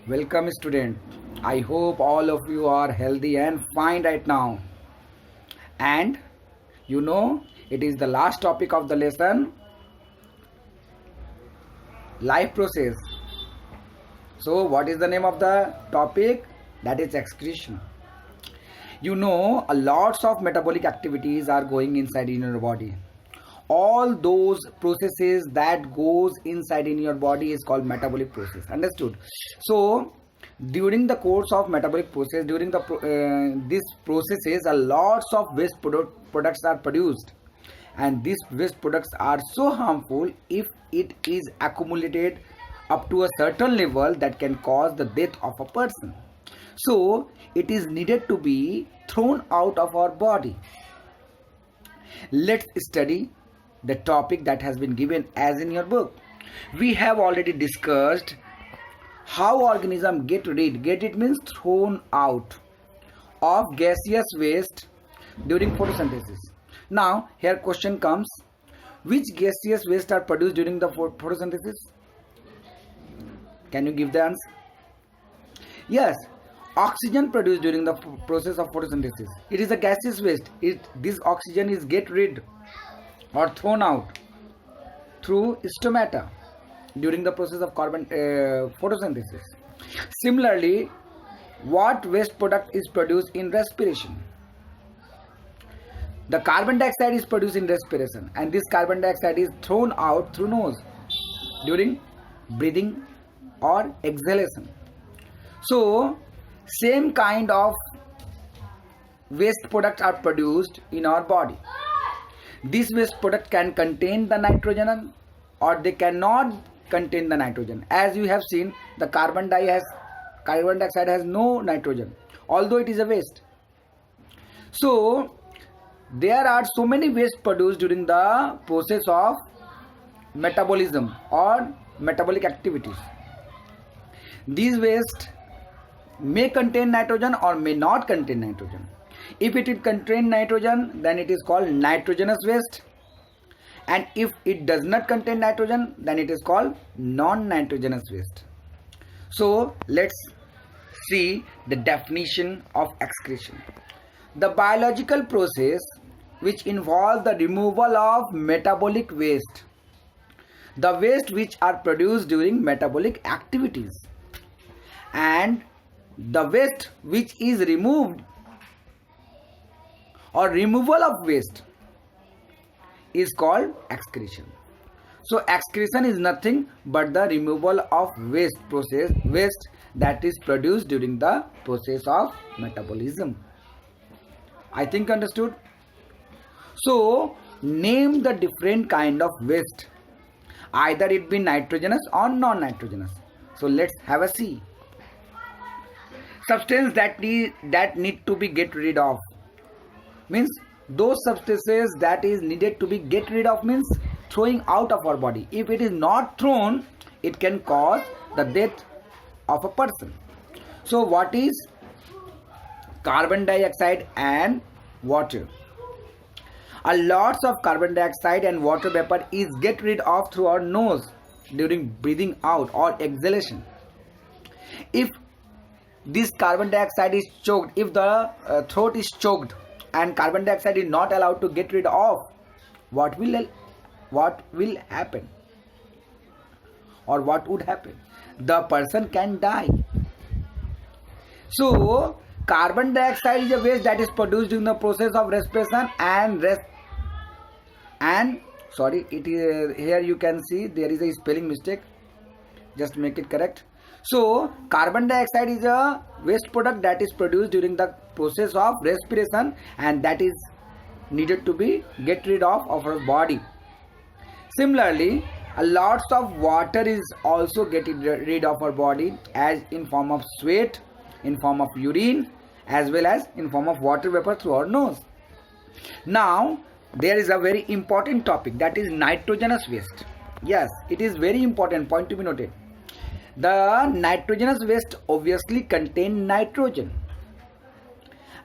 Welcome, student. I hope all of you are healthy and fine right now. And it is the last topic of the lesson, life process. So, what is the name of the topic? That is excretion. A lots of metabolic activities are going inside in your body. All those processes that goes inside in your body is called metabolic process. Understood? So, during the course of metabolic process, during the these processes, a lots of products are produced, and these waste products are so harmful if it is accumulated up to a certain level that can cause the death of a person. So it is needed to be thrown out of our body. Let's study the topic that has been given as in your book. We have already discussed how organism get it means thrown out of gaseous waste during photosynthesis. Now here question comes, which gaseous waste are produced during the photosynthesis? Can you give the answer? Yes, oxygen produced during the process of photosynthesis. It is a gaseous waste. This oxygen is get rid or thrown out through stomata during the process of carbon photosynthesis. Similarly, what waste product is produced in respiration? The carbon dioxide is produced in respiration, and this carbon dioxide is thrown out through nose during breathing or exhalation. So same kind of waste products are produced in our body. This waste product can contain the nitrogen or they cannot contain the nitrogen. As you have seen, the carbon dioxide has no nitrogen, although it is a waste. So there are so many waste produced during the process of metabolism or metabolic activities. These waste may contain nitrogen or may not contain nitrogen. If it contains nitrogen, then it is called nitrogenous waste, and if it does not contain nitrogen, then it is called non-nitrogenous waste. So let's see the definition of excretion. The biological process which involves the removal of metabolic waste, the waste which are produced during metabolic activities, and the waste which is removed or removal of waste is called excretion. So excretion is nothing but the removal of waste that is produced during the process of metabolism. I think understood. So name the different kind of waste, either it be nitrogenous or non-nitrogenous. So let's have a see. Substance that need to be get rid of means those substances that is needed to be get rid of means throwing out of our body. If it is not thrown, it can cause the death of a person. So what is carbon dioxide and water? A lots of carbon dioxide and water vapor is get rid of through our nose during breathing out or exhalation. If this carbon dioxide is choked, if the throat is choked and carbon dioxide is not allowed to get rid of, what will happen, or what would happen? The person can die. So carbon dioxide is a waste that is produced during the process of respiration here you can see there is a spelling mistake, just make it correct. So carbon dioxide is a waste product that is produced during the process of respiration, and that is needed to be get rid of our body. Similarly, a lots of water is also getting rid of our body, as in form of sweat, in form of urine, as well as in form of water vapor through our nose. Now there is a very important topic, that is nitrogenous waste. Yes, it is very important point to be noted. The nitrogenous waste obviously contain nitrogen.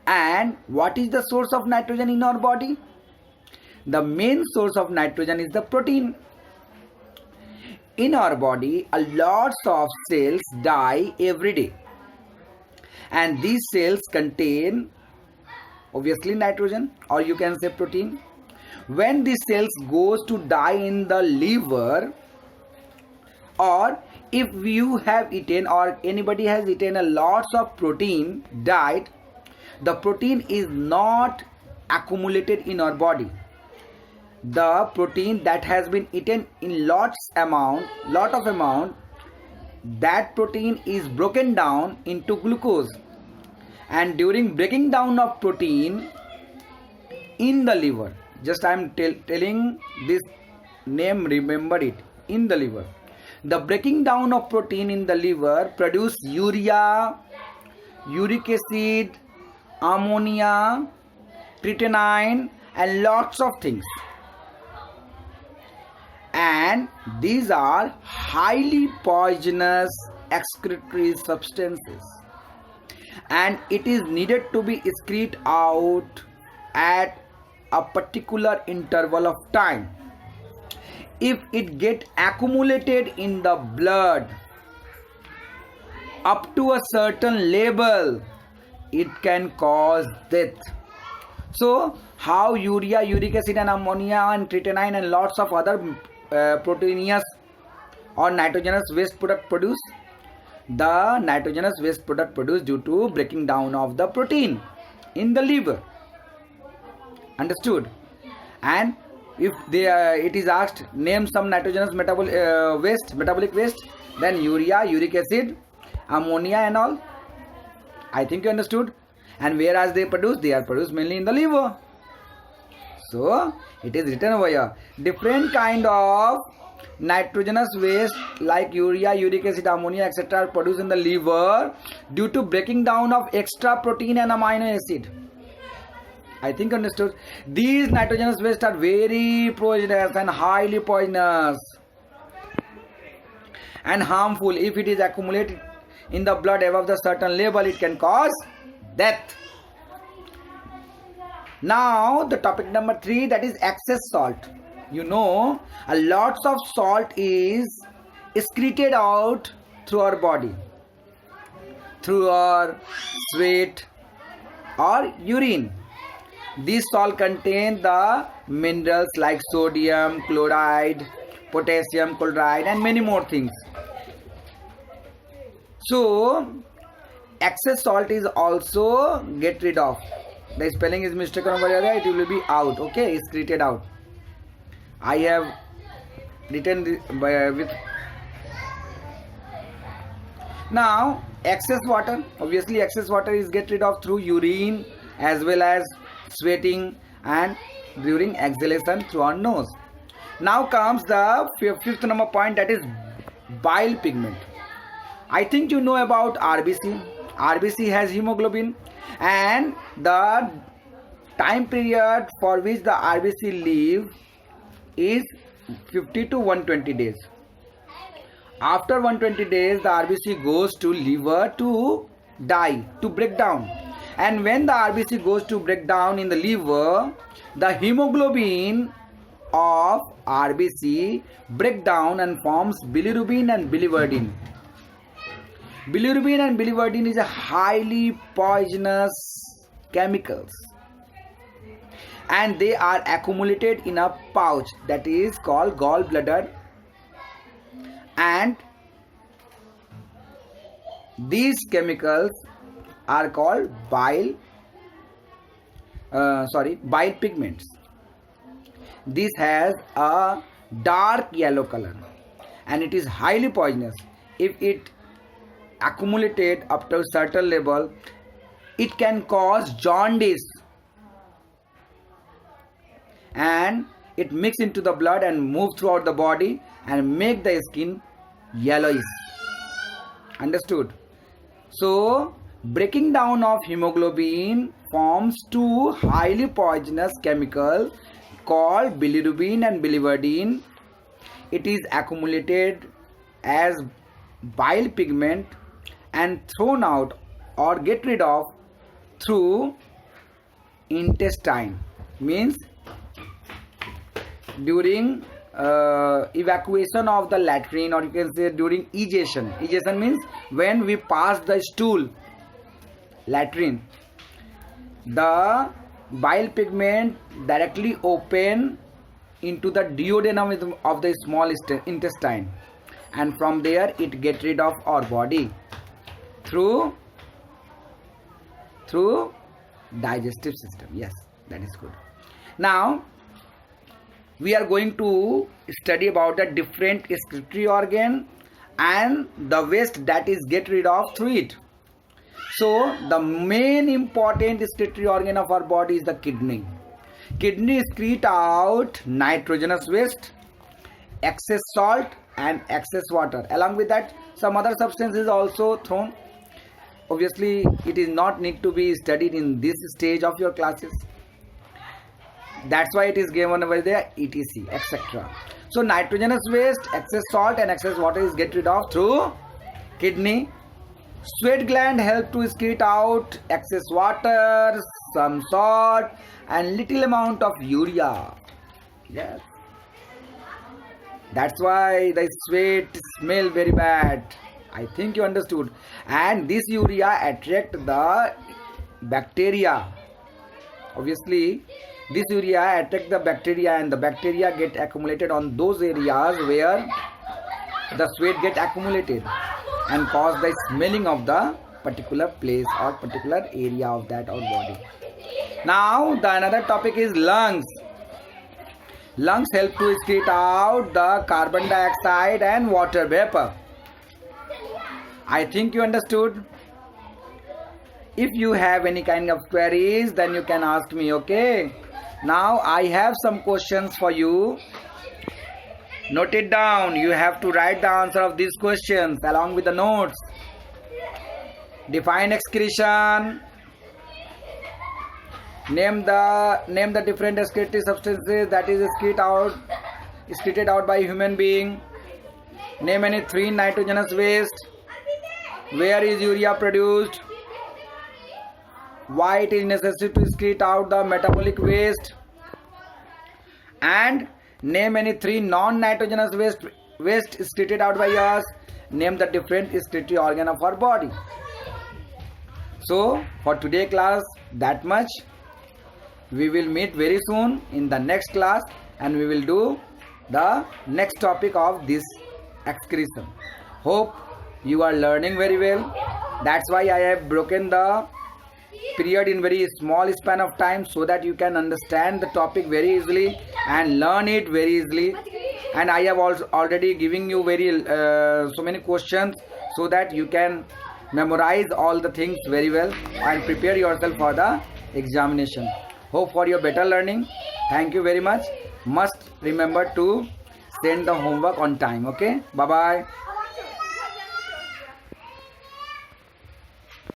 And what is the source of nitrogen in our body? The main source of nitrogen is the protein. in our body, a lots of cells die every day, and these cells contain obviously nitrogen, or you can say protein. When these cells goes to die in the liver, or if you have eaten or anybody has eaten a lots of protein diet, the protein is not accumulated in our body. The protein that has been eaten in lot of amount, that protein is broken down into glucose, and during breaking down of protein in the liver, just I am telling this name, remember it, in the liver, the breaking down of protein in the liver produce urea, uric acid, ammonia, creatinine, and lots of things. And these are highly poisonous excretory substances, and it is needed to be excreted out at a particular interval of time. If it get accumulated in the blood up to a certain level, it can cause death. So how urea, uric acid, and ammonia, and creatinine, and lots of other proteinous or nitrogenous waste product produce? The nitrogenous waste product produced due to breaking down of the protein in the liver. Understood? And if it is asked, name some nitrogenous metabolic waste, then urea, uric acid, ammonia, and all. I think you understood. And whereas they are produced mainly in the liver. So it is written over here, different kind of nitrogenous waste like urea, uric acid, ammonia, etc. are produced in the liver due to breaking down of extra protein and amino acid. I think understood. These nitrogenous waste are very poisonous and highly poisonous and harmful. If it is accumulated in the blood above the certain level, it can cause death. Now the topic number 3, that is excess salt. You know, a lots of salt is excreted out through our body, through our sweat or urine. These salt contain the minerals like sodium chloride, potassium chloride, and many more things. So excess salt is also get rid of. The spelling is mistaken over here, it will be out, okay, excreted out. I have written with. Now excess water, obviously excess water is get rid of through urine as well as sweating and during exhalation through our nose. Now comes the fifth number point, that is bile pigment. I think you know about RBC. RBC has hemoglobin, and the time period for which the RBC live is 50 to 120 days. After 120 days, the RBC goes to liver to die, to break down. And when the RBC goes to break down in the liver, the hemoglobin of RBC break down and forms bilirubin and biliverdin. Bilirubin and biliverdin is a highly poisonous chemicals, and they are accumulated in a pouch that is called gallbladder, and these chemicals are called bile pigments. This has a dark yellow color and it is highly poisonous. If it accumulated up to a certain level, it can cause jaundice, and it mix into the blood and move throughout the body and make the skin yellowish. Understood? So breaking down of hemoglobin forms two highly poisonous chemicals called bilirubin and biliverdin. It is accumulated as bile pigment and thrown out or get rid of through intestine, means during evacuation of the latrine, or you can say during egestion. Egestion means when we pass the stool, latrine, the bile pigment directly open into the duodenum of the small intestine, and from there it get rid of our body through digestive system. Yes, that is good. Now we are going to study about the different excretory organ and the waste that is get rid of through it. So the main important excretory organ of our body is the kidney. Kidney excrete out nitrogenous waste, excess salt and excess water. Along with that, some other substances also thrown. Obviously, it is not need to be studied in this stage of your classes. That's why it is given over there, etc, etc. So nitrogenous waste, excess salt and excess water is get rid of through kidney. Sweat gland help to excrete out excess water, some salt and little amount of urea. Yes, that's why the sweat smell very bad. I think you understood. And this urea attract the bacteria. Obviously, this urea attract the bacteria, and the bacteria get accumulated on those areas where the sweat get accumulated and cause the smelling of the particular place or particular area of that our body. Now the another topic is lungs. Lungs help to excrete out the carbon dioxide and water vapor. I think you understood. If you have any kind of queries, then you can ask me, okay? Now I have some questions for you. Note it down. You have to write the answer of these questions along with the notes. Define excretion. Name the different excretory substances that is excreted out by human being. Name any 3 nitrogenous waste. Where is urea produced? Why it is necessary to excrete out the metabolic waste? And name any 3 non-nitrogenous waste excreted out by us. Name the different excretory organ of our body. So for today class, that much. We will meet very soon in the next class, and we will do the next topic of this excretion. Hope you are learning very well. That's why I have broken the period in very small span of time, so that you can understand the topic very easily and learn it very easily. And I have also already giving you very so many questions, so that you can memorize all the things very well and prepare yourself for the examination. Hope for your better learning. Thank you very much. Must remember to send the homework on time. Okay, bye bye.